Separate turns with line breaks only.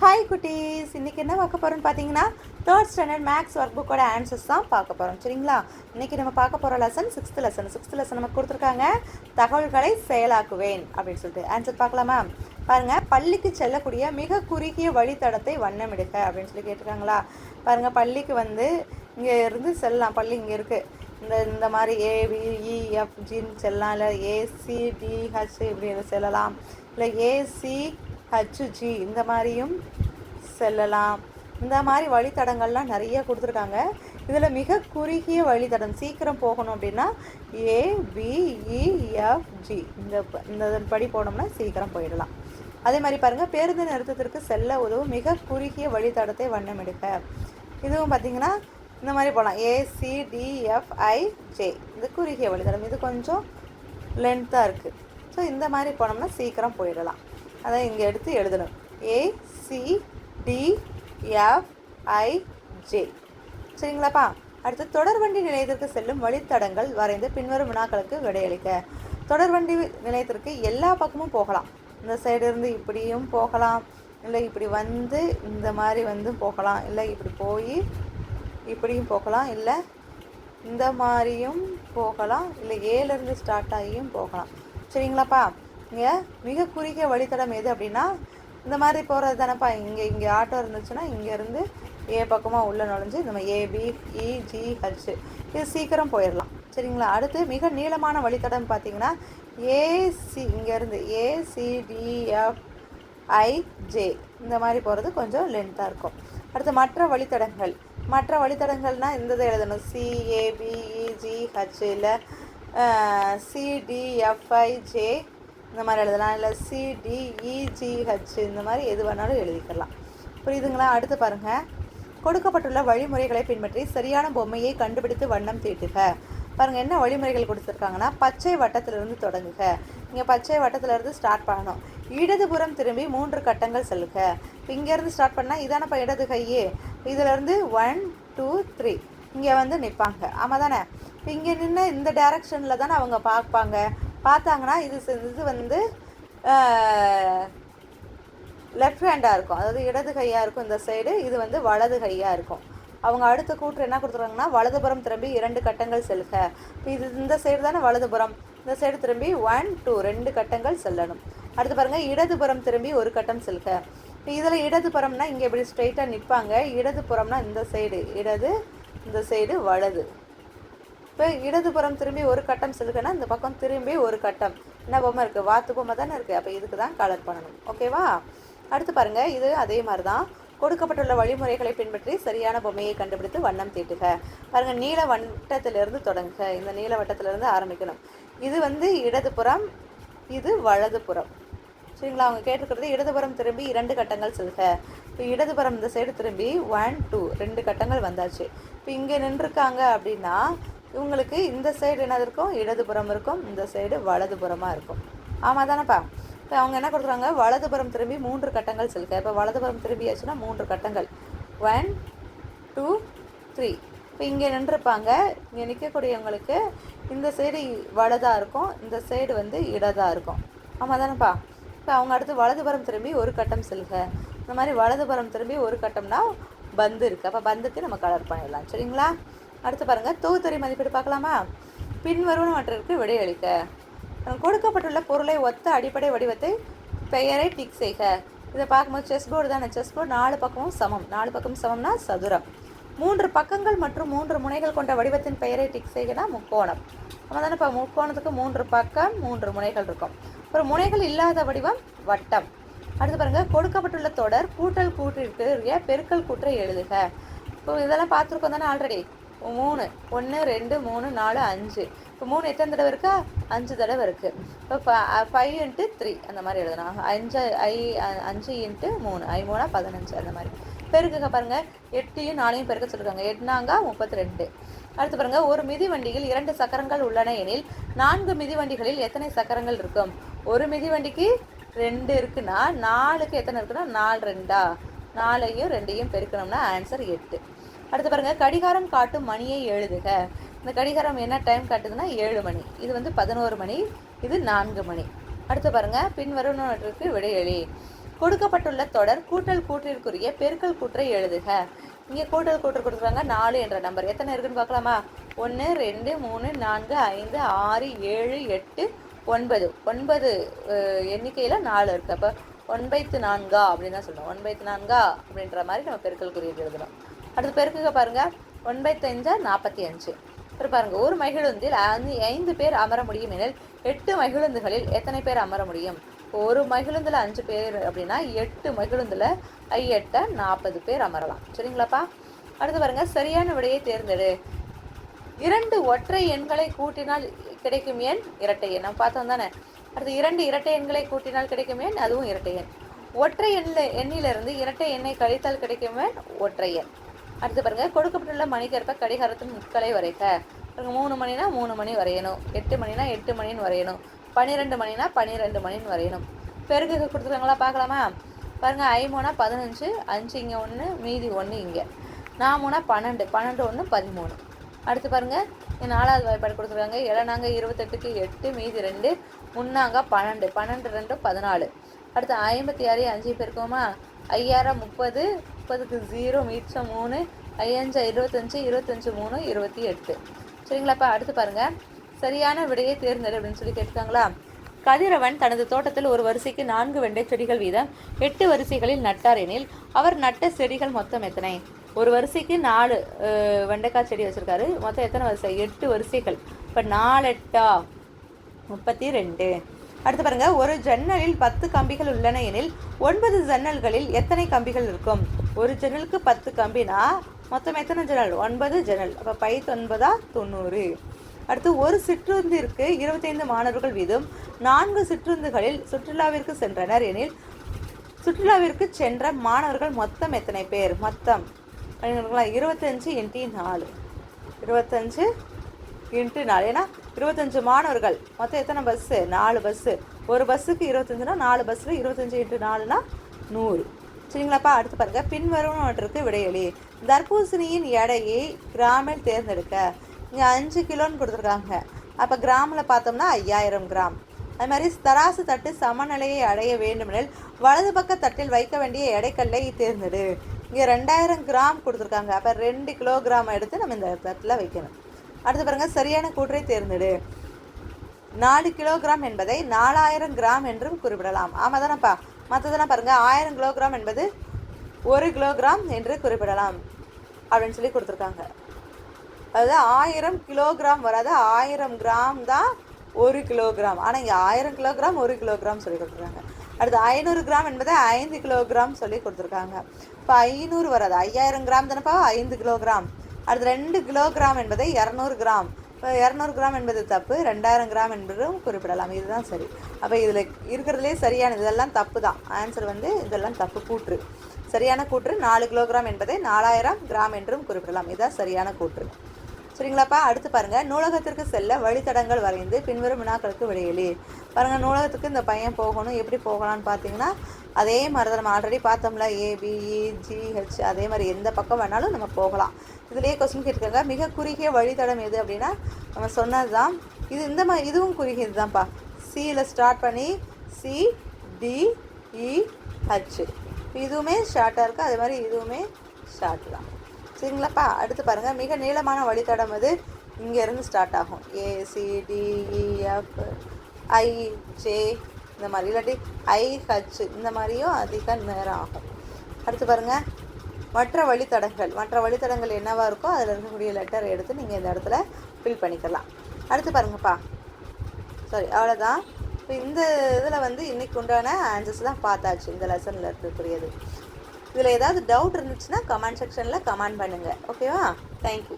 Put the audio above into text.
Hi குட்டீஸ், இன்றைக்கி என்ன பார்க்க போகிறோன்னு பார்த்தீங்கன்னா 3rd ஸ்டாண்டர்ட் மேக்ஸ் ஒர்க் புக்கோட ஆன்சர்ஸ் தான் பார்க்க போகிறோம். சரிங்களா? இன்றைக்கி நம்ம பார்க்க போகிற லெசன் 6th லெசன் நமக்கு கொடுத்துருக்காங்க. தகவல்களை செயலாக்குவேன் அப்படின்னு சொல்லிட்டு ஆன்சர் பார்க்கலாமா? பாருங்கள், பள்ளிக்கு செல்லக்கூடிய மிக குறுகிய வழித்தடத்தை வண்ணமிடுக அப்படின்னு சொல்லி கேட்டிருக்காங்களா? பாருங்கள், பள்ளிக்கு இங்கே இருந்து செல்லலாம். பள்ளி இங்கே இருக்குது. இந்த மாதிரி ABEFGன்னு செல்லலாம், இல்லை ACDH இப்படி செல்லலாம், இல்லை ACHG இந்த மாதிரியும் செல்லலாம். இந்த மாதிரி வழித்தடங்கள்லாம் நிறைய கொடுத்துருக்காங்க. இதில் மிக குறுகிய வழித்தடம் சீக்கிரம் போகணும் அப்படின்னா ABEFG இந்த படி போனோம்னா சீக்கிரம் போயிடலாம். அதே மாதிரி பாருங்கள், பேருந்து நிறுத்தத்திற்கு செல்ல உதவும் மிக குறுகிய வழித்தடத்தை வண்ணமிடுக. இதுவும் பார்த்திங்கன்னா இந்த மாதிரி போகலாம். ACDFIJ இது குறுகிய வழித்தடம். இது கொஞ்சம் லென்த்தாக இருக்குது. ஸோ இந்த மாதிரி போனோம்னா சீக்கிரம் போயிடலாம். அதை இங்கே எடுத்து எழுதணும். ACDFIJ. சரிங்களாப்பா? அடுத்து, தொடர்வண்டி நிலையத்திற்கு செல்லும் வழித்தடங்கள் வரைந்து பின்வரும் வினாக்களுக்கு விடையளிக்க. தொடர்வண்டி நிலையத்திற்கு எல்லா பக்கமும் போகலாம். இந்த சைடு இருந்து இப்படியும் போகலாம், இல்லை இப்படி இந்த மாதிரி போகலாம், இல்லை இப்படி போய் இப்படியும் போகலாம், இல்லை இந்த மாதிரியும் போகலாம், இல்லை ஏலேருந்து ஸ்டார்ட் ஆகியும் போகலாம். சரிங்களாப்பா? இங்கே மிக குறுகிய வழித்தடம் எது அப்படின்னா இந்த மாதிரி போகிறது தானேப்பா. இங்கே ஆட்டோ இருந்துச்சுன்னா இங்கேருந்து பக்கமாக உள்ளே நுழைஞ்சு நம்ம ABEGH இது சீக்கிரம் போயிடலாம். சரிங்களா? அடுத்து, மிக நீளமான வழித்தடம் பார்த்திங்கன்னா இங்கேருந்து ACDFIJ இந்த மாதிரி போகிறது கொஞ்சம் லென்த்தாக இருக்கும். அடுத்து, மற்ற வழித்தடங்கள்னால் இந்த இதை எழுதணும். CABEGH இல்லை CDFIJ இந்த மாதிரி எழுதலாம், இல்லை CDEGH இந்த மாதிரி எது வேணாலும் எழுதிக்கலாம். புரியுதுங்களா? அடுத்து பாருங்கள், கொடுக்கப்பட்டுள்ள வழிமுறைகளை பின்பற்றி சரியான பொம்மையை கண்டுபிடித்து வண்ணம் தீட்டுக. பாருங்கள், என்ன வழிமுறைகள் கொடுத்துருக்காங்கன்னா, பச்சை வட்டத்திலிருந்து தொடங்குக. இங்கே பச்சை வட்டத்திலிருந்து ஸ்டார்ட் பண்ணணும். இடதுபுறம் திரும்பி 3 கட்டங்கள் செல்லுக. இப்போ இங்கேருந்து ஸ்டார்ட் பண்ணால் இதானப்பா இடது கையே. இதிலேருந்து 1 2 3 இங்கே நிற்பாங்க. ஆமாம் தானே? இப்போ இங்கே நின்று இந்த டைரக்ஷனில் தானே அவங்க பார்த்தாங்கன்னா இது லெஃப்ட் ஹேண்டாக இருக்கும், அதாவது இடது கையாக இருக்கும் இந்த சைடு. இது வலது கையாக இருக்கும். அவங்க அடுத்த கூற்று என்ன கொடுத்துருக்காங்கன்னா, வலதுபுறம் திரும்பி 2 கட்டங்கள் செல்க. இப்போ இந்த சைடு தானே வலதுபுறம், இந்த சைடு திரும்பி 1 2 2 கட்டங்கள் செல்லணும். அடுத்து பாருங்கள், இடதுபுறம் திரும்பி 1 கட்டம் செல்க. இப்போ இதில் இடதுபுறம்னா இங்கே இப்படி ஸ்ட்ரைட்டாக நிற்பாங்க. இடதுபுறம்னா இந்த சைடு இடது, இந்த சைடு வலது. இப்போ இடதுபுறம் திரும்பி 1 கட்டம் செல்லுங்கன்னா இந்த பக்கம் திரும்பி 1 கட்டம். என்ன பொம்மை இருக்குது? வாத்து பொம்மை தானே இருக்குது. அப்போ இதுக்கு தான் கலர் பண்ணணும். ஓகேவா? அடுத்து பாருங்கள், இது அதே மாதிரி தான். கொடுக்கப்பட்டுள்ள வழிமுறைகளை பின்பற்றி சரியான பொம்மையை கண்டுபிடித்து வண்ணம் தீட்டுக. பாருங்கள், நீல வட்டத்திலிருந்து தொடங்குக. இந்த நீல வட்டத்திலிருந்து ஆரம்பிக்கணும். இது இடதுபுறம், இது வலதுபுறம். சரிங்களா? அவங்க கேட்டிருக்கிறது இடதுபுறம் திரும்பி 2 கட்டங்கள் செல்க. இப்போ இடதுபுறம் இந்த சைடு திரும்பி 1 2 2 கட்டங்கள் வந்தாச்சு. இப்போ இங்கே நின்றுருக்காங்க அப்படின்னா இவங்களுக்கு இந்த சைடு என்னது இருக்கும்? இடதுபுறம் இருக்கும், இந்த சைடு வலதுபுறமாக இருக்கும். ஆமாம் தானேப்பா? இப்போ அவங்க என்ன கொடுக்குறாங்க? வலதுபுறம் திரும்பி 3 கட்டங்கள் செல்க. இப்போ வலதுபுறம் திரும்பியாச்சுன்னா 3 கட்டங்கள் 1 2 3. இப்போ இங்கே நின்றுருப்பாங்க. இங்கே நிற்கக்கூடியவங்களுக்கு இந்த சைடு வலதாக இருக்கும், இந்த சைடு இடதாக இருக்கும். ஆமாம் தானேப்பா? இப்போ அவங்க அடுத்து வலதுபுறம் திரும்பி 1 கட்டம் செல்க. இந்த மாதிரி வலதுபுறம் திரும்பி 1 கட்டம்னா பந்து இருக்குது. அப்போ பந்துக்கு நம்ம கலர் பண்ணிடலாம். சரிங்களா? அடுத்து பாருங்கள், தொகுத்தறி மதிப்பீடு பார்க்கலாமா? பின்வருவனவற்றிற்கு விடையளிக்க. கொடுக்கப்பட்டுள்ள பொருளை ஒத்த அடிப்படை வடிவத்தை பெயரை டிக் செய்க. இதை பார்க்கும்போது செஸ் போர்டு தானே. செஸ் போர்டு 4 பக்கமும் சமம். 4 பக்கம் சமம்னா சதுரம். 3 பக்கங்கள் மற்றும் 3 முனைகள் கொண்ட வடிவத்தின் பெயரை டிக் செய்கனா முக்கோணம். நம்ம தானே இப்போ முக்கோணத்துக்கு 3 பக்கம் 3 முனைகள் இருக்கும். ஒரு முனைகள் இல்லாத வடிவம் வட்டம். அடுத்து பாருங்கள், கொடுக்கப்பட்டுள்ள தொடர் கூட்டல் கூற்றிற்கு பெருக்கல் கூற்றை எழுதுக. இப்போ இதெல்லாம் பார்த்துருக்கோம் தானே ஆல்ரெடி. 3 1 2 3 4 5. இப்போ 3 எத்தனை தடவை இருக்கா? 5 தடவை இருக்குது. இப்போ 5 × 3 அந்த மாதிரி எழுதணும். 5 × 3 5 3 15 அந்த மாதிரி பெருக்குக. பாருங்கள், 8யும் 4யும் பெருக்க சொல்லியிருக்காங்க. 8 4 32. அடுத்து பாருங்கள், ஒரு மிதிவண்டியில் 2 சக்கரங்கள் உள்ளன எனில் 4 மிதிவண்டிகளில் எத்தனை சக்கரங்கள் இருக்கும்? ஒரு மிதிவண்டிக்கு 2 இருக்குன்னா 4க்கு எத்தனை இருக்குன்னா 4 2 4ஐயும் 2ஐயும் பெருக்கணும்னா ஆன்சர் 8. அடுத்து பாருங்கள், கடிகாரம் காட்டும் மணியை எழுதுக. இந்த கடிகாரம் என்ன டைம் காட்டுதுன்னா 7 மணி. இது 11 மணி, இது 4 மணி. அடுத்து பாருங்கள், பின்வருவனவற்றிற்கு விடையளி. கொடுக்கப்பட்டுள்ள தொடர் கூட்டல் கூற்றிற்குரிய பெருக்கல் கூற்றை எழுதுக. இங்கே கூட்டல் கூற்று கொடுத்துருக்காங்க 4 என்ற நம்பர். எத்தனை இருக்குன்னு பார்க்கலாமா? 1 2 3 4 5 6 7 8 9 9 எண்ணிக்கையில் 4 இருக்குது. அப்போ 1/4 அப்படின்னு தான் சொல்லணும். 1/4 அப்படின்ற மாதிரி நம்ம பெருக்கல் குறியீடு எழுதணும். அடுத்து பெருக்குக பாருங்கள். 1/5 45. அப்புறம் பாருங்கள், ஒரு மகிழுந்தில் 5 பேர் அமர முடியும் எனில் 8 மகிழுந்துகளில் எத்தனை பேர் அமர முடியும்? ஒரு மகிழுந்தில் 5 பேர் அப்படின்னா 8 மகிழுந்தில் 8 40 பேர் அமரலாம். சரிங்களாப்பா? அடுத்து பாருங்கள், சரியான விடையை தேர்ந்தெடு. 2 ஒற்றை எண்களை கூட்டினால் கிடைக்கும் எண் இரட்டை எண். நம்ம பார்த்தோம் தானே. அடுத்து 2 இரட்டை எண்களை கூட்டினால் கிடைக்கும் எண், அதுவும் இரட்டை எண். ஒற்றை எண்ணிலிருந்து இரட்டை எண்ணை கழித்தால் கிடைக்கும் எண் ஒற்றை எண். அடுத்து பாருங்கள், கொடுக்கப்பட்டுள்ள மணிக்கேற்ப கடிகாரத்தின் முட்களை வரைக. பாருங்கள், 3 மணினா 3 மணி வரையணும், 8 மணினா 8 மணின்னு வரையணும், 12 மணினா 12 மணின்னு வரையணும். பெருகு கொடுத்துருக்காங்களா பார்க்கலாமா? பாருங்கள், 5 15, 5 இங்கே 1, மீதி 1 இங்கே, 4 12, 12 1 13. அடுத்து பாருங்கள், இங்கே 4வது வாய்ப்பாடு கொடுத்துருக்காங்க. 7 28க்கு 8, மீதி 2, 3 12, 12 2 14. அடுத்து 56 5 பெருக்கோமா? 5 30, 30க்கு 0, மீச்சம் 3, 5 25, 25 3 28. சரிங்களாப்பா? அடுத்து பாருங்கள், சரியான விடையை தேர்ந்தெடு அப்படின்னு சொல்லி கேட்டுக்காங்களா? கதிரவன் தனது தோட்டத்தில் ஒரு வரிசைக்கு 4 வெண்டை செடிகள் வீதம் 8 வரிசைகளில் நட்டார் எனில் அவர் நட்ட செடிகள் மொத்தம் எத்தனை? ஒரு வரிசைக்கு 4 வெண்டைக்காய் செடி வச்சுருக்காரு. மொத்தம் எத்தனை வரிசை? 8 வரிசைகள். இப்போ 4 8 32. அடுத்து பாருங்கள், ஒரு ஜன்னலில் 10 கம்பிகள் உள்ளன எனில் 9 ஜன்னல்களில் எத்தனை கம்பிகள் இருக்கும்? ஒரு ஜன்னலுக்கு 10 கம்பினா மொத்தம் எத்தனை ஜன்னல்? 9 ஜன்னல். அப்போ 9 90. அடுத்து, ஒரு சிற்றுந்திற்கு 25 மாணவர்கள் வீதம் 4 சிற்றுந்துகளில் சுற்றுலாவிற்கு சென்றனர் எனில் சுற்றுலாவிற்கு சென்ற மாணவர்கள் மொத்தம் எத்தனை பேர்? மொத்தம் 25 × 4. 25 × 4. ஏன்னா 25 மாணவர்கள், மொத்தம் எத்தனை பஸ்ஸு? 4 பஸ்ஸு. ஒரு பஸ்ஸுக்கு 25னா 4 பஸ்ஸில் 25 × 4னா 100. சரிங்களாப்பா? அடுத்து பாருங்கள், பின்வருவனவற்றுக்கு விடையளி. தர்பூசணியின் எடையை கிராமில் தேர்ந்தெடுக்க. இங்கே 5 கிலோன்னு கொடுத்துருக்காங்க. அப்போ கிராமில் பார்த்தோம்னா 5000 கிராம். அது மாதிரி தராசு தட்டு சமநிலையை அடைய வேண்டுமெனில் வலது பக்க தட்டில் வைக்க வேண்டிய எடைக்கல்லை தேர்ந்தெடு. இங்கே 2000 கிராம் கொடுத்துருக்காங்க. அப்போ 2 கிலோகிராம் எடுத்து நம்ம இந்த தட்டில் வைக்கணும். அடுத்து பாருங்கள், சரியான கூற்றை தேர்ந்தெடு. 4 கிலோகிராம் என்பதை 4000 கிராம் என்றும் குறிப்பிடலாம். ஆமாம் தானேப்பா? மற்றதெல்லாம் பாருங்கள், 1000 கிலோகிராம் என்பது 1 கிலோகிராம் என்று குறிப்பிடலாம் அப்படின்னு சொல்லி கொடுத்துருக்காங்க. அதாவது 1000 கிலோகிராம் வராது, 1000 கிராம் தான் 1 கிலோகிராம். ஆனால் இங்கே 1000 கிலோகிராம் 1 கிலோகிராம் சொல்லி கொடுத்துருக்காங்க. அடுத்து 500 கிராம் என்பதை 5 கிலோகிராம் சொல்லி கொடுத்துருக்காங்க. இப்போ 500 வராது, 5000 கிராம் தானேப்பா 5 கிலோகிராம். அடுத்து 2 கிலோகிராம் என்பதை 200 கிராம். இப்போ 200 கிராம் என்பது தப்பு, 2000 கிராம் என்பதும் குறிப்பிடலாம். இதுதான் சரி. அப்போ இதில் இருக்கிறதுலே சரியானது இதெல்லாம் தப்பு தான். ஆன்சர் இதெல்லாம் தப்பு. கூற்று சரியான கூற்று 4 கிலோகிராம் என்பதை 4000 கிராம் என்றும் குறிப்பிடலாம். இதுதான் சரியான கூற்று. சரிங்களாப்பா? அடுத்து பாருங்கள், நூலகத்திற்கு செல்ல வழித்தடங்கள் வரைந்து பின்வரும் வினாக்களுக்கு விடையளி. பாருங்கள், நூலகத்துக்கு இந்த பையன் போகணும், எப்படி போகலான்னு பார்த்தீங்கன்னா அதே மாதிரி தான் நம்ம ஆல்ரெடி பார்த்தோம்ல, ABEGH, அதே மாதிரி எந்த பக்கம் வேணாலும் நம்ம போகலாம். இதுலேயே கொஸ்டின் கேட்டிருக்காங்க, மிக குறுகிய வழித்தடம் எது அப்படின்னா நம்ம சொன்னது தான் இது. இந்த மாதிரி இதுவும் குறுகியது தான்ப்பா. சியில் ஸ்டார்ட் பண்ணி CDEH, இதுவுமே ஷார்ட்டாக இருக்குது, அதே மாதிரி இதுவுமே ஷார்ட் தான். சரிங்களாப்பா? அடுத்து பாருங்கள், மிக நீளமான வழித்தடம் அது இங்கேருந்து ஸ்டார்ட் ஆகும். ACDEF IJ இந்த மாதிரி, இல்லாட்டி IH இந்த மாதிரியும் அதிக நேரம் ஆகும். அடுத்து பாருங்கள், மற்ற வழித்தடங்கள் என்னவாக இருக்கோ அதில் இருக்கக்கூடிய லெட்டர் எடுத்து நீங்கள் இந்த இடத்துல ஃபில் பண்ணிக்கலாம். அடுத்து பாருங்கப்பா, சாரி அவ்வளோதான். இப்போ இந்த இதில் இன்றைக்கி உண்டான ஆன்சர்ஸ் தான் பார்த்தாச்சு, இந்த லெசனில் இருக்கக்கூடியது. இதில் ஏதாவது டவுட் இருந்துச்சுன்னா கமெண்ட் செக்ஷனில் கமெண்ட் பண்ணுங்கள். ஓகேவா? தேங்க்யூ.